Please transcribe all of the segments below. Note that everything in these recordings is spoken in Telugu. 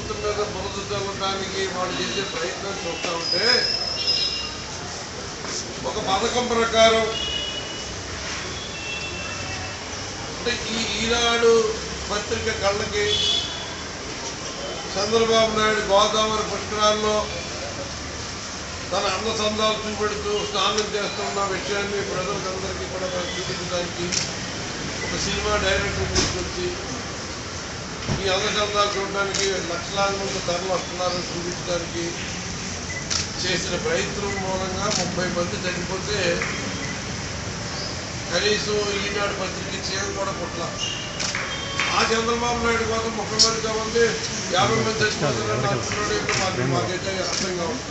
ప్రభుత్వం మీద బురద చల్లడానికి వాళ్ళు చేసే ప్రయత్నం చూస్తూ ఉంటే ఒక పథకం ప్రకారం అంటే ఈనాడు పత్రిక కళ్ళకి చంద్రబాబు నాయుడు గోదావరి పుష్కరాల్లో తన అందచందాలు చూపెడుతూ స్నానం చేస్తున్న విషయాన్ని ప్రజలందరికీ కూడా చూపించడానికి ఒక సినిమా డైరెక్టర్ తీసుకొచ్చి ఈ అందచందాలు చూడడానికి లక్షలాది మంది తరలి వస్తున్నారని చూపించడానికి చేసిన ప్రయత్నం మూలంగా 30 మంది చనిపోతే కనీసం ఈనాడు పత్రిక చేయడం కూడా పుట్ల ఆ చంద్రబాబు నాయుడు కోసం 30 మంది కావాలి 50 మంది చచ్చిపోతారని అంటున్నాడు. మాకైతే అర్థం కావాలి.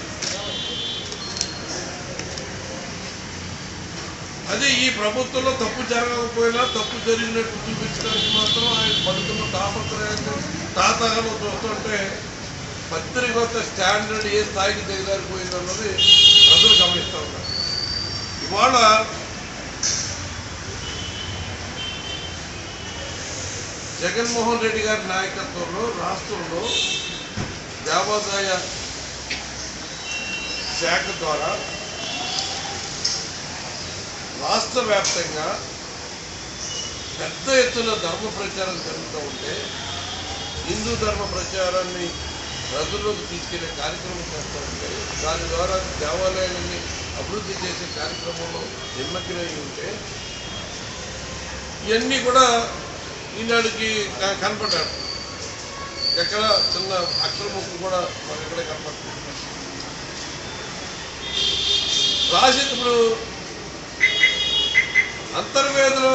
అదే ఈ ప్రభుత్వంలో తప్పు జరగకపోయినా తప్పు జరిగినట్టు చూపించడానికి మాత్రం ఆయన పడుతున్న తాపత్రయాన్ని తాతగాను చూస్తుంటే పత్రికొత్త స్టాండర్డ్ ఏ స్థాయికి దిగజారిపోయిందన్నది ప్రజలు గమనిస్తూ ఉన్నారు. ఇవాళ జగన్మోహన్ రెడ్డి గారి నాయకత్వంలో రాష్ట్రంలో దేవాదాయ శాఖ ద్వారా రాష్ట్ర వ్యాప్తంగా పెద్ద ఎత్తున ధర్మ ప్రచారం జరుగుతూ ఉంటే హిందూ ధర్మ ప్రచారాన్ని ప్రజల్లోకి తీసుకెళ్లే కార్యక్రమం చేస్తూ ఉంటే దాని ద్వారా దేవాలయాన్ని అభివృద్ధి చేసే కార్యక్రమంలో నిమగ్నమై ఉంటే ఇవన్నీ కూడా ఈనాడుకి కనపడ్డాడు. ఎక్కడ చిన్న అక్షరముఖం కూడా మనకి ఎక్కడే కనపడుతుంది. రాసేటప్పుడు అంతర్వేదిలో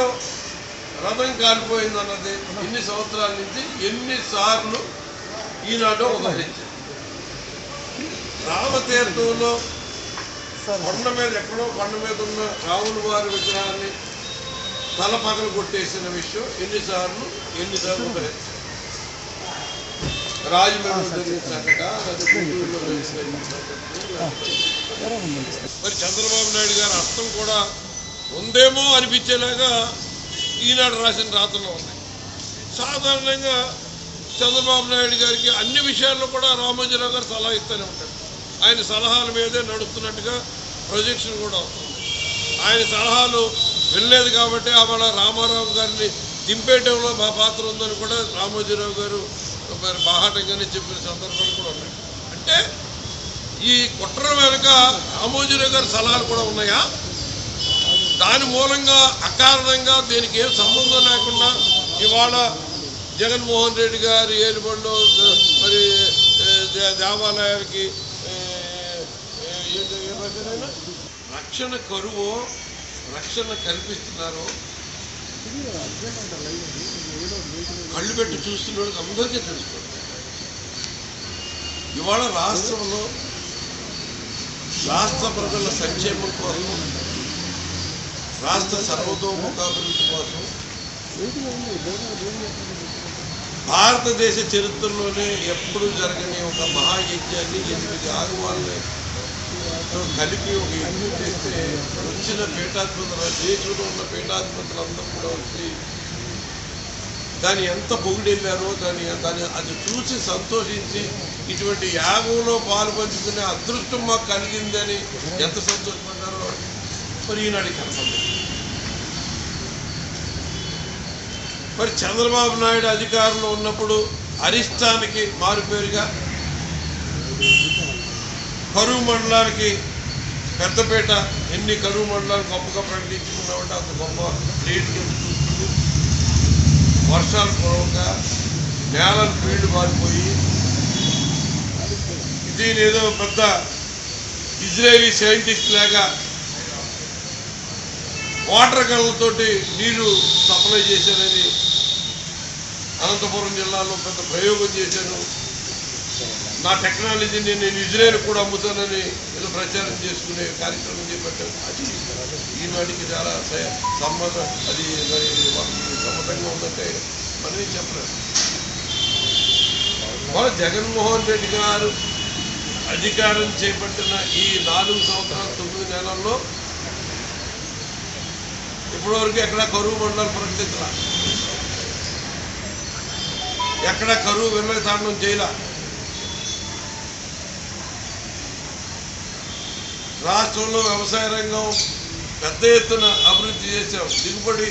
రథం కాలిపోయిందన్నది ఎన్ని సంవత్సరాల నుంచి ఎన్నిసార్లు ఈనాడు ఉదహరించింది. రామతీర్థంలో కొండ మీద ఎక్కడో కొండ మీద ఉన్న రాముల వారి విగ్రహాన్ని తల పగలు కొట్టేసిన విషయం ఎన్నిసార్లు ఉదహరించింది. రాజమండ్రి మరి చంద్రబాబు నాయుడు గారి అర్థం కూడా ఉందేమో అనిపించేలాగా ఈనాడు రాసిన రాతల్లో ఉన్నాయి. సాధారణంగా చంద్రబాబు నాయుడు గారికి అన్ని విషయాల్లో కూడా రామోజీరావు గారు సలహా ఇస్తూనే ఉంటారు. ఆయన సలహాల మీదే నడుస్తున్నట్టుగా ప్రొజెక్షన్ కూడా అవుతుంది. ఆయన సలహాలు వెళ్ళలేదు కాబట్టి ఆమె రామారావు గారిని దింపేయడంలో మా పాత్ర ఉందని కూడా రామోజీరావు గారు మరి బాహాటంగానే చెప్పిన సందర్భాలు కూడా ఉన్నాయి. అంటే ఈ కుట్ర వెనుక రామోజీరావు గారి సలహాలు కూడా ఉన్నాయా? దాని మూలంగా అకారణంగా దీనికి ఏం సంబంధం లేకుండా ఇవాళ జగన్మోహన్ రెడ్డి గారి ఏలుబడిలో మరి దేవాలయానికి రక్షణ కరువు రక్షణ కల్పిస్తున్నారు. కళ్ళు పెట్టి చూస్తున్న అందరికీ తెలుస్తుంది. ఇవాళ రాష్ట్రంలో రాష్ట్ర ప్రజల సంక్షేమం కోసం రాష్ట్ర సర్వతోముఖాభివృద్ధి కోసం భారతదేశ చరిత్రలోనే ఎప్పుడు జరగని ఒక మహాయజ్ఞాన్ని 8 ఆగమాలని కలిపి ఒక యజ్ఞం చేస్తే వచ్చిన పీఠాధిపతులు దేశంలో ఉన్న పీఠాధిపతులందరూ కూడా వచ్చి దాన్ని ఎంత పొగిడెళ్ళారో దాన్ని అది చూసి సంతోషించి ఇటువంటి యాగంలో పాల్పంచుకునే అదృష్టం మాకు కలిగిందని ఎంత సంతోషపడ్డారో మరి ఈనాడు కనపడింది. మరి చంద్రబాబు నాయుడు అధికారంలో ఉన్నప్పుడు అరిష్టానికి మారుపేరుగా కరువు మండలానికి పెద్దపేట ఎన్ని కరువు మండలాలు గొప్పగా ప్రకటించుకున్నామంటే అంత గొప్ప లీడ్కి చూస్తుంది. వర్షాలు పూర్వక నేలలు ఫీల్డ్ మారిపోయి దీని ఏదో పెద్ద ఇజ్రాయేలీ సైంటిస్ట్ లాగా వాటర్ గన్లతోటి నీళ్లు సప్లై చేశానని అనంతపురం జిల్లాలో పెద్ద ప్రయోగం చేశాను, నా టెక్నాలజీని నేను ఇజ్రాయేల్ కూడా అమ్ముతానని ఏదో ప్రచారం చేసుకునే కార్యక్రమం చేపట్టాను. అది ఈనాటికి చాలా అది మరి సమ్మతంగా ఉందంటే మనమే చెప్పలేదు. వాళ్ళ జగన్మోహన్ రెడ్డి గారు అధికారం చేపట్టిన ఈ 4 సంవత్సరాల 9 నెలల్లో ఇప్పటివరకు ఎక్కడ కరువు మండలాలు ప్రకటించాల, ఎక్కడ కరువు విలయ తాండం చేయాల. రాష్ట్రంలో వ్యవసాయ రంగం పెద్ద ఎత్తున అభివృద్ధి చేసాం. దిగుబడి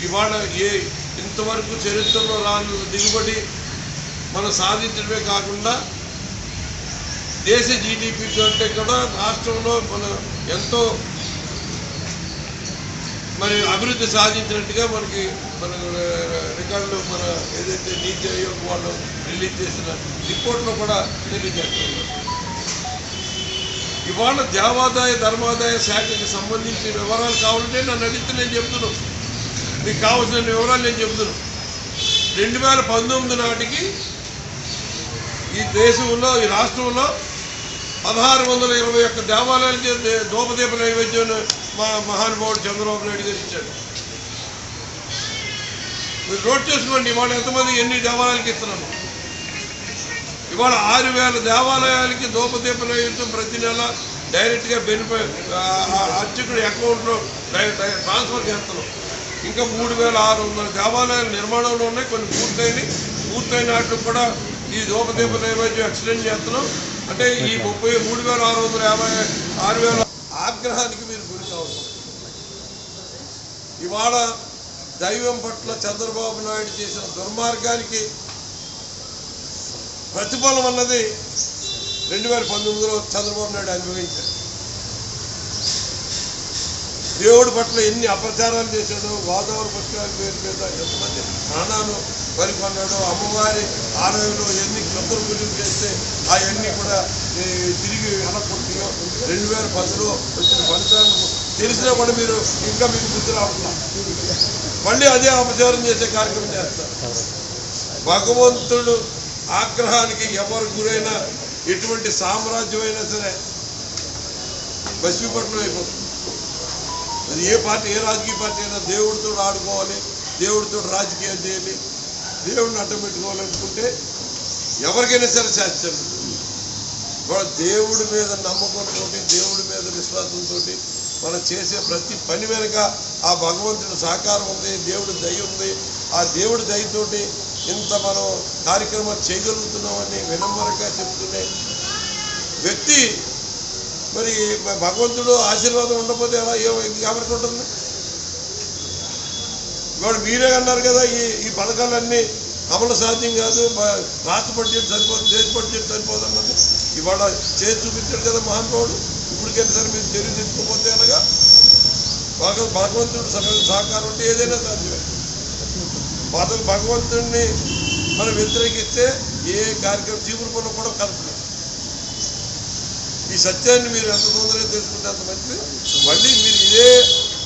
ఇవాళ ఇంతవరకు చరిత్రలో రాని దిగుబడి మనం సాధించడమే కాకుండా దేశ జీడిపి కంటే కూడా రాష్ట్రంలో మనం ఎంతో మరి అభివృద్ధి సాధించినట్టుగా మనకి మన రికార్డులు మన ఏదైతే నీతి ఆయోగ్ వాళ్ళు రిలీజ్ చేసిన రిపోర్ట్లో కూడా తెలియజేస్తున్నారు. ఇవాళ దేవాదాయ ధర్మాదాయ శాఖకి సంబంధించిన వివరాలు కావాలంటే నన్ను అడిగితే నేను చెప్తున్నాను. మీకు కావాల్సిన వివరాలు నేను చెప్తున్నాను. 2019 నాటికి ఈ దేశంలో ఈ రాష్ట్రంలో 1621 దేవాలయాలకి ధూపదీప నైవేద్యం మా మహానుభావుడు చంద్రబాబు నాయుడు గారు ఇచ్చాడు. మీరు నోట్ చేసుకోండి ఇవాళ ఎంతమంది ఎన్ని దేవాలయాలకి ఇస్తున్నాము. ఇవాళ 6000 దేవాలయాలకి ధూపదీప నైవేద్యం ప్రతి నెల డైరెక్ట్గా అర్చకుడి అకౌంట్లో ట్రాన్స్ఫర్ చేస్తున్నాం. ఇంకా 3600 దేవాలయాలు నిర్మాణంలో ఉన్నాయి. కొన్ని పూర్తయిన వాటికి కూడా ఈ ధూపదీప నైవేద్యం ఎక్స్టెండ్ చేస్తున్నాం. అంటే ఈ 33,650 6,000 ఆగ్రహానికి మీరు గురి కావచ్చు. ఇవాళ దైవం పట్ల చంద్రబాబు నాయుడు చేసిన దుర్మార్గానికి ప్రతిఫలం అన్నది 2019లో చంద్రబాబు నాయుడు అనుభవించాడు. దేవుడి పట్ల ఎన్ని అపచారాలు చేశాడో, గోదావరి పుష్కరాల పేరు మీద ఎంతమంది ప్రాణాలు పరికొన్నాడో, అమ్మవారి ఆలయంలో ఎన్ని క్షుద్ర పూజలు చేస్తే అవన్నీ కూడా తిరిగి వెనక్కొట్టియో 2010లో వచ్చిన ఫలితాలను తెలిసినా కూడా మీరు ఇంకా మీకు బుద్ధి రావట్లా. మళ్ళీ అదే అపచారం చేసే కార్యక్రమం చేస్తారు. భగవంతుడు ఆగ్రహానికి ఎవరు గురైనా ఎటువంటి సామ్రాజ్యం అయినా సరే భస్మీపట్నం అయిపోతుంది. అది ఏ పార్టీ, ఏ రాజకీయ పార్టీ అయినా దేవుడితో ఆడుకోవాలి, దేవుడితో రాజకీయాలు చేయాలి, దేవుడిని అడ్డం పెట్టుకోవాలనుకుంటే ఎవరికైనా సరే శాస్త్రం. దేవుడి మీద నమ్మకంతో, దేవుడి మీద విశ్వాసంతో మనం చేసే ప్రతి పని వెనుక ఆ భగవంతుడి సహకారం ఉంది, దేవుడి దయ ఉంది. ఆ దేవుడి దయతోటి ఇంత మనం కార్యక్రమాలు చేయగలుగుతున్నామని వినమ్రంగా చెప్తునే వ్యక్తి మరి భగవంతుడు ఆశీర్వాదం ఉండకపోతే ఎలా ఎవరికి ఉంటుంది? ఇవాళ మీరే అన్నారు కదా ఈ పథకాలన్నీ అమలు సాధ్యం కాదు, రాష్ట్ర బడ్జెట్ సరిపోదు, దేశ బడ్జెట్ సరిపోదు అన్నది ఇవాళ చేసి చూపించాడు కదా మహానుభావుడు. ఇప్పటికైనా సరే మీరు చర్య తెచ్చుకోకపోతే అనగా భగవంతుడు సహకారం ఉంటే ఏదైనా సాధ్యమే. భగవంతుడిని మనం వ్యతిరేకిస్తే ఏ కార్యక్రమం చీపురుపల్లి కూడా కలుపులేదు. ఈ సత్యాన్ని మీరు ఎంత తొందరగా తెలుసుకుంటే అంత మంచిది. మళ్ళీ మీరు ఇదే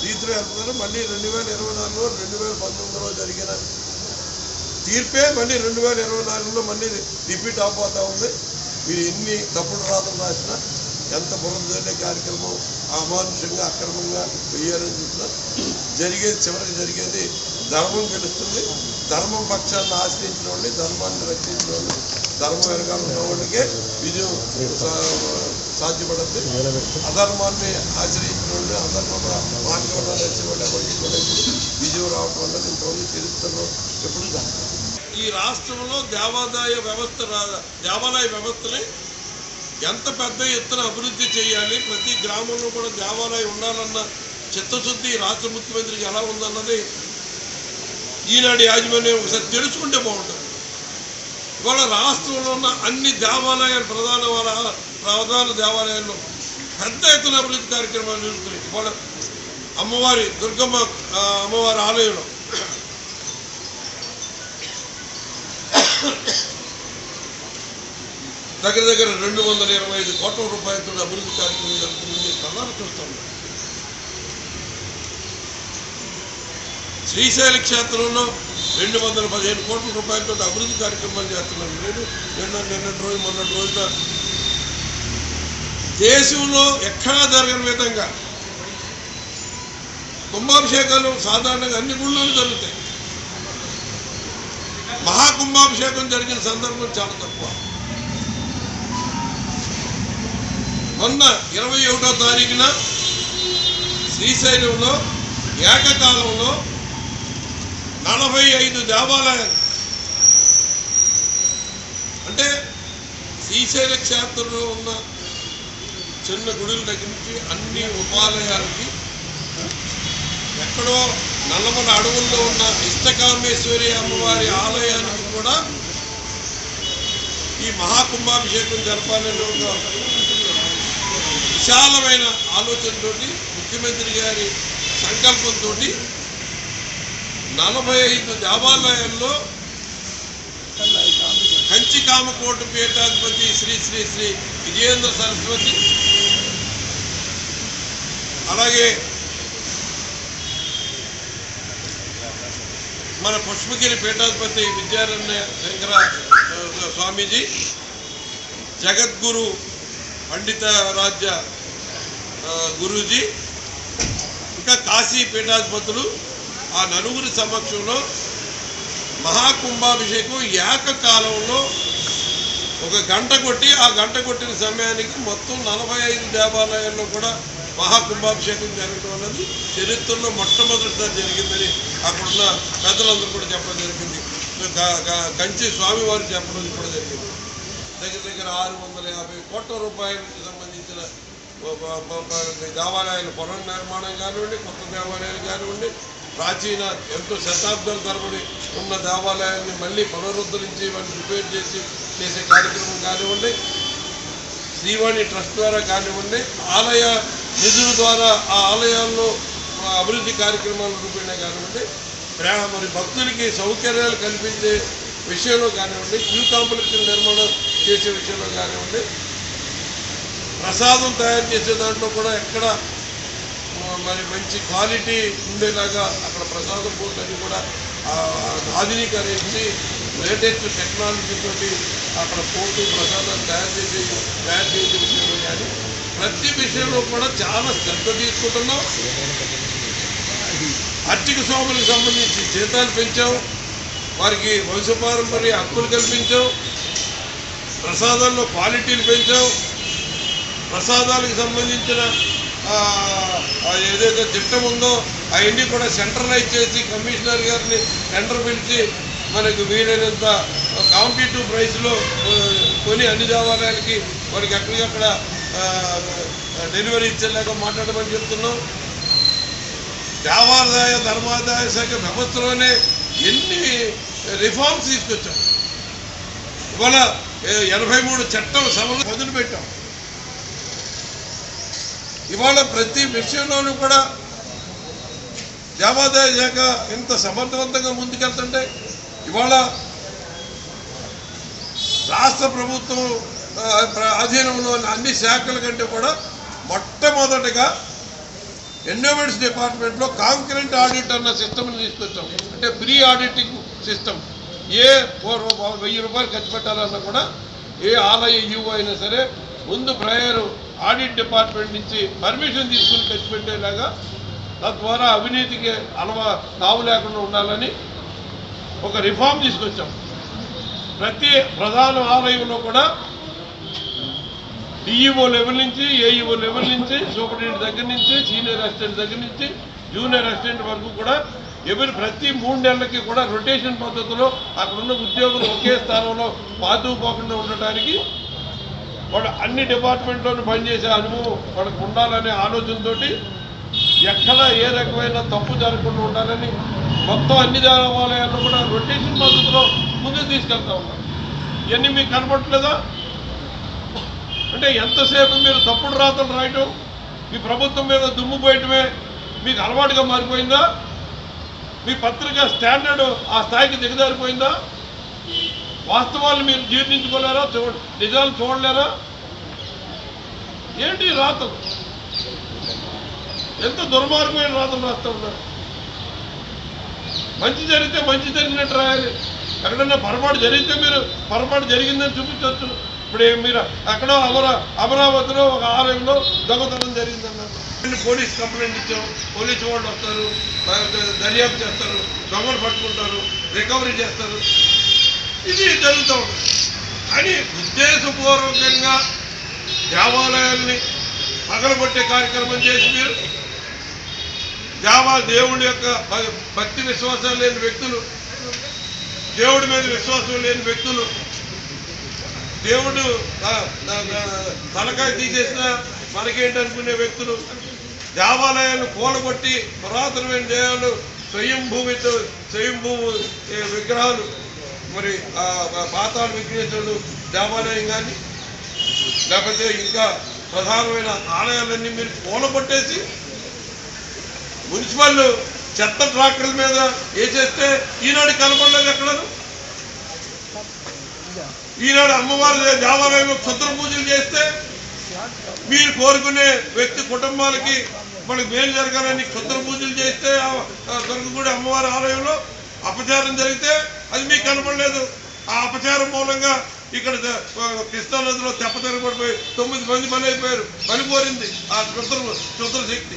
రీతిలో వెళ్తున్నారు. మళ్ళీ 2024లో 2019లో జరిగిన తీర్పే మళ్ళీ 2024లో మళ్ళీ రిపీట్ అయిపోతూ ఉంది. మీరు ఎన్ని తప్పుడు రాతలు రాసినా, ఎంత బురద కార్యక్రమం అమానుషంగా అక్రమంగా వెయ్యాలని చూసినా చివరికి జరిగేది ధర్మం గెలుస్తుంది. ధర్మం పక్షాన్ని ఆశ్రయించిన వాళ్ళని, ధర్మాన్ని రక్షించిన వాళ్ళు, ధర్మం వెనకాల ఉన్న వాళ్ళకే విజయం సాధ్యపడుతుంది. అధర్మాన్ని ఆశ్రయించిన వాళ్ళు, అధర్మ మార్గంలో నడిచిన వాళ్ళు ఎవరికి కూడా విజయం రావడం అన్నది ఇంతవరకు చరిత్రలో ఎప్పుడు కాదు. ఈ రాష్ట్రంలో దేవాలయ వ్యవస్థని ఎంత పెద్ద ఎత్తున అభివృద్ధి చేయాలి, ప్రతి గ్రామంలో కూడా దేవాలయం ఉండాలన్న చిత్తశుద్ధి రాష్ట్ర ముఖ్యమంత్రికి ఎలా ఉందన్నది ఈనాడు యాజమాన్యం ఒకసారి తెలుసుకుంటే బాగుంటుంది. ఇవాళ రాష్ట్రంలో ఉన్న అన్ని దేవాలయాలు ప్రధాన దేవాలయాల్లో పెద్ద ఎత్తున అభివృద్ధి కార్యక్రమాలు జరుగుతున్నాయి. ఇవాళ అమ్మవారి దుర్గమ్మ అమ్మవారి ఆలయంలో దగ్గర 225 కోట్ల రూపాయలతో అభివృద్ధి కార్యక్రమం జరుగుతుంది. కళ్ళారు చూస్తాం. శ్రీశైల క్షేత్రంలో 215 కోట్ల రూపాయలతో అభివృద్ధి కార్యక్రమాలు చేస్తున్నారు. నిన్నటి రోజు మొన్నటి రోజున దేశంలో ఎక్కడా జరగని విధంగా కుంభాభిషేకాలు సాధారణంగా అన్ని గుళ్ళలో జరుగుతాయి. మహాకుంభాభిషేకం జరిగిన సందర్భం చాలా తక్కువ. మొన్న 21వ తారీఖున శ్రీశైలంలో ఏకకాలంలో 45 దేవాలయాలు, అంటే శ్రీశైల క్షేత్రంలో ఉన్న చిన్న గుడుల దగ్గర నుంచి అన్ని ఉపాలయాలకి, ఎక్కడో నల్లమల అడవుల్లో ఉన్న ఇష్టకామేశ్వరి అమ్మవారి ఆలయానికి కూడా ఈ మహాకుంభాభిషేకం జరపాలనే ఒక విశాలమైన ఆలోచనతో ముఖ్యమంత్రి గారి సంకల్పంతో 45 దేవాలయాల్లో కంచి కామకోట పీఠాధిపతి శ్రీ శ్రీ శ్రీ విజయేంద్ర సరస్వతి, అలాగే మన పుష్పగిరి పీఠాధిపతి విద్యారణ్య శంకర స్వామీజీ, జగద్గురు పండిత రాజ్య గురూజీ, ఇంకా కాశీ పీఠాధిపతులు ఆ నలుగురి సమక్షంలో మహాకుంభాభిషేకం ఏకకాలంలో ఒక గంట కొట్టి, ఆ గంట కొట్టిన సమయానికి మొత్తం 45 దేవాలయాల్లో కూడా మహాకుంభాభిషేకం జరగడం అన్నది చరిత్రలో మొట్టమొదటిసారి జరిగిందని అక్కడున్న పెద్దలందరూ కూడా చెప్పడం జరిగింది. కంచి స్వామివారు చెప్పడం కూడా జరిగింది. దగ్గర 650 కోట్ల రూపాయలకు సంబంధించిన దేవాలయాల పునర్నిర్మాణం కానివ్వండి, కొత్త దేవాలయాలు కానివ్వండి, ప్రాచీన ఎంతో శతాబ్దాల తరబడి ఉన్న దేవాలయాన్ని మళ్ళీ పునరుద్ధరించి వాటిని రిపేర్ చేసే కార్యక్రమం కానివ్వండి, శ్రీవాణి ట్రస్ట్ ద్వారా కానివ్వండి, ఆలయ నిధుల ద్వారా ఆ ఆలయాల్లో అభివృద్ధి కార్యక్రమాల రూపేణా కానివ్వండి, మరి భక్తులకి సౌకర్యాలు కల్పించే విషయంలో కానివ్వండి, క్యూ కాంప్లెక్స్ నిర్మాణం చేసే విషయంలో కానివ్వండి, ప్రసాదం తయారు చేసే దాంట్లో కూడా ఎక్కడ మరి మంచి క్వాలిటీ ఉండేలాగా అక్కడ ప్రసాదం బోర్డులన్నీ కూడా ఆధునీకరించి లేటెస్ట్ టెక్నాలజీతో అక్కడ పోటీ ప్రసాదాలు తయారు చేసే విషయంలో కానీ ప్రతి విషయంలో కూడా చాలా శ్రద్ధ తీసుకుంటున్నాం. ఆర్థిక స్వాములకు సంబంధించి జీతాలు పెంచాం, వారికి వంశపారంపర్య హక్కులు కల్పించాం, ప్రసాదాల్లో క్వాలిటీలు పెంచాం, ప్రసాదాలకు సంబంధించిన ఏదైతే చట్టం ఉందో అవన్నీ కూడా సెంట్రలైజ్ చేసి కమిషనర్ గారిని టెండర్ పిలిచి మనకు వీలైనంత కాంపిటేటివ్ ప్రైస్లో కొని అన్ని దేవాలయాలకి వారికి ఎక్కడికక్కడ డెలివరీ ఇచ్చేలాగా మాట్లాడమని చెప్తున్నాం. దేవాదాయ ధర్మాదాయ శాఖ వ్యవస్థలోనే ఎన్ని రిఫార్మ్స్ తీసుకొచ్చాం. ఇవాళ 83 చట్టం సభలు మొదలుపెట్టాం. ఇవాళ ప్రతి విషయంలోనూ కూడా దేవాదాయ శాఖ ఇంత సమర్థవంతంగా ముందుకెళ్తుంటే ఇవాళ రాష్ట్ర ప్రభుత్వం అధీనంలో అన్ని శాఖల కంటే కూడా మొట్టమొదటిగా ఎండోమెంట్స్ డిపార్ట్మెంట్లో కాంకరెంట్ ఆడిట్ అన్న సిస్టమ్ని తీసుకొచ్చాం. అంటే ప్రీ ఆడిటింగ్ సిస్టమ్. ఏ 1000 రూపాయలు ఖర్చు పెట్టాలన్నా కూడా ఏ ఆలయ ఈవో అయినా సరే ముందు ప్రయర్ ఆడిట్ డిపార్ట్మెంట్ నుంచి పర్మిషన్ తీసుకుని ఖర్చు పెట్టేలాగా, తద్వారా అవినీతికి తావు లేకుండా ఉండాలని ఒక రిఫార్మ్ తీసుకొచ్చాం. ప్రతి ప్రధాన ఆలయంలో కూడా డిఈఓ లెవెల్ నుంచి, ఏఈఓ లెవెల్ నుంచి, సూపరింటెండెంట్ దగ్గర నుంచి, సీనియర్ అసిస్టెంట్ దగ్గర నుంచి జూనియర్ అసిస్టెంట్ వరకు కూడా ప్రతి 3 నెలలకి కూడా రొటేషన్ పద్ధతిలో అక్కడున్న ఉద్యోగులు ఒకే స్థానంలో పాతుకుపోకుండా ఉండటానికి వాడు అన్ని డిపార్ట్మెంట్లోనూ పనిచేసే అనుభవం వాళ్ళకు ఉండాలనే ఆలోచనతో ఎక్కడ ఏ రకమైన తప్పు జరగకుండా ఉండాలని మొత్తం అన్ని దేవాలయాల్లో కూడా రొటేషన్ పద్ధతిలో ముందుకు తీసుకెళ్తా ఉన్నాం. ఇవన్నీ మీకు కనపడట్లేదా? అంటే ఎంతసేపు మీరు తప్పుడు రాతలు రాయటం, మీ ప్రభుత్వం మీద దుమ్ము పోయటమే మీకు అలవాటుగా మారిపోయిందా? మీ పత్రిక స్టాండర్డ్ ఆ స్థాయికి దిగజారిపోయిందా? వాస్తవాలు మీరు జీర్ణించుకోలేరా? నిజాలు చూడలేరా? ఏంటి రాతలు? ఎంత దుర్మార్గమైన రాతలు రాస్తూ ఉన్నారు. మంచి జరిగితే మంచి జరిగినట్టు రాయాలి. ఎక్కడన్నా పొరపాటు జరిగితే మీరు పొరపాటు జరిగిందని చూపించవచ్చు. ఇప్పుడు మీరు ఎక్కడో అమరావతిలో ఒక ఆలయంలో దొంగతనం జరిగిందన్నారు, పోలీస్ కంప్లైంట్ ఇచ్చాం, పోలీసు వాళ్ళు వస్తారు, దర్యాప్తు చేస్తారు, దొంగలు పట్టుకుంటారు, రికవరీ చేస్తారు. ఇది జరుగుతూ ఉంటుంది. కానీ ఉద్దేశపూర్వకంగా దేవాలయాల్ని పగలగొట్టే కార్యక్రమం చేసి మీరు దేవుడి యొక్క భక్తి విశ్వాసాలు లేని వ్యక్తులు, దేవుడి మీద విశ్వాసం లేని వ్యక్తులు, దేవుడు తలకాయ తీసేసిన మనకేంటనుకునే వ్యక్తులు దేవాలయాలు కూలగొట్టి పురాతనమైన దేవాలు స్వయంభూ విగ్రహాలు మరి పాతాళ విఘ్నేశ్వరుడు దేవాలయం కానీ లేకపోతే ఇంకా ప్రధానమైన ఆలయాలన్నీ మీరు కూలగొట్టేసి మున్సిపల్ చెత్త ట్రాక్టర్ల మీద వేసేస్తే ఈనాడు కనపడలేదు ఎక్కడను. ఈనాడు అమ్మవారి దేవాలయంలో క్షుద్ర పూజలు చేస్తే మీరు కోరుకునే వ్యక్తి కుటుంబాలకి మనకి మేలు జరగాలని క్షుద్ర పూజలు చేస్తే దొరకగూడి అమ్మవారి ఆలయంలో అపచారం జరిగితే అది మీకు కనపడలేదు. ఆ అపచారం మూలంగా ఇక్కడ కృష్ణా నదిలో తెప్పతెరపడిపోయి 9 మంది బలి అయిపోయారు. బలి కోరింది ఆ క్షుద్ర శక్తి.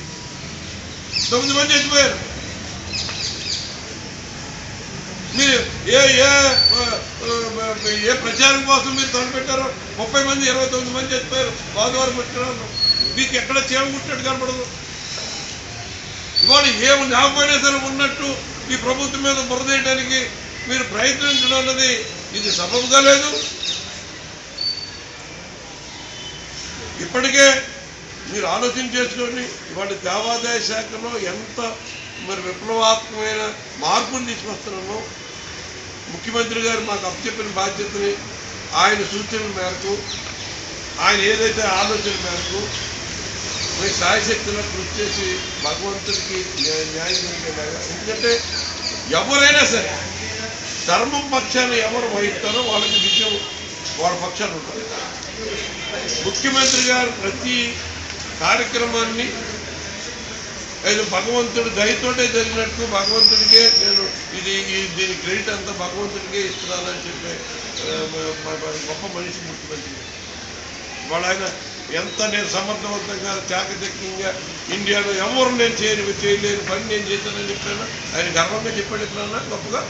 9 మంది చచ్చిపోయారు. మీరు ఏ ప్రచారం కోసం మీరు తలపెట్టారో 30 మంది 29 మంది చచ్చిపోయారు గోదావరి పుష్కరాల్లో. మీకు ఎక్కడ చీమ కుట్టినట్టు కనపడదు. ఇవాళ ఏమి లేకపోయినా సరే ఉన్నట్టు ఈ ప్రభుత్వం మీద బురదేయడానికి మీరు ప్రయత్నించడం అన్నది ఇది సబబుగా లేదు. ఇప్పటికే మీరు ఆలోచన చేసుకొని ఇవాళ దేవాదాయ శాఖలో ఎంత మరి విప్లవాత్మకమైన మార్పులు తీసుకొస్తున్నామో ముఖ్యమంత్రి గారు మాకు అప్పచెప్పిన బాధ్యతని ఆయన సూచనల మేరకు ఆయన ఏదైతే ఆలోచన మేరకు మీ సాయశక్తిలో కృషి చేసి భగవంతుడికి న్యాయం జరిగేలాగా. ఎందుకంటే ఎవరైనా సరే ధర్మం పక్షాన్ని ఎవరు వహిస్తారో వాళ్ళకి విజయం వాళ్ళ పక్షాన్ని ఉంటుంది. ముఖ్యమంత్రి గారు ప్రతి కార్యక్రమాన్ని ఏదో భగవంతుడు దయతోటే జరిగినట్టు భగవంతుడికే నేను దీని క్రెడిట్ అంతా భగవంతుడికే ఇస్తున్నానని చెప్పే గొప్ప మనిషి ముఖ్యమంత్రి. వాళ్ళ ఆయన ఎంత నేను సమర్థవంతంగా చాకచక్యంగా ఇండియాలో ఎవరు నేను చేయలేని పని నేను చేశానని చెప్పాను. ఆయన గర్వంగా చెప్పాడు. ఎప్పుడన్నా గొప్పగా.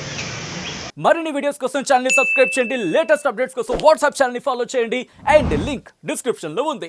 మరిన్ని వీడియోస్ కోసం ఛానల్ ని సబ్స్క్రైబ్ చేయండి. లేటెస్ట్ అప్డేట్స్ కోసం వాట్సాప్ ఛానల్ ని ఫాలో చేయండి. అండ్ లింక్ డిస్క్రిప్షన్ లో ఉంది.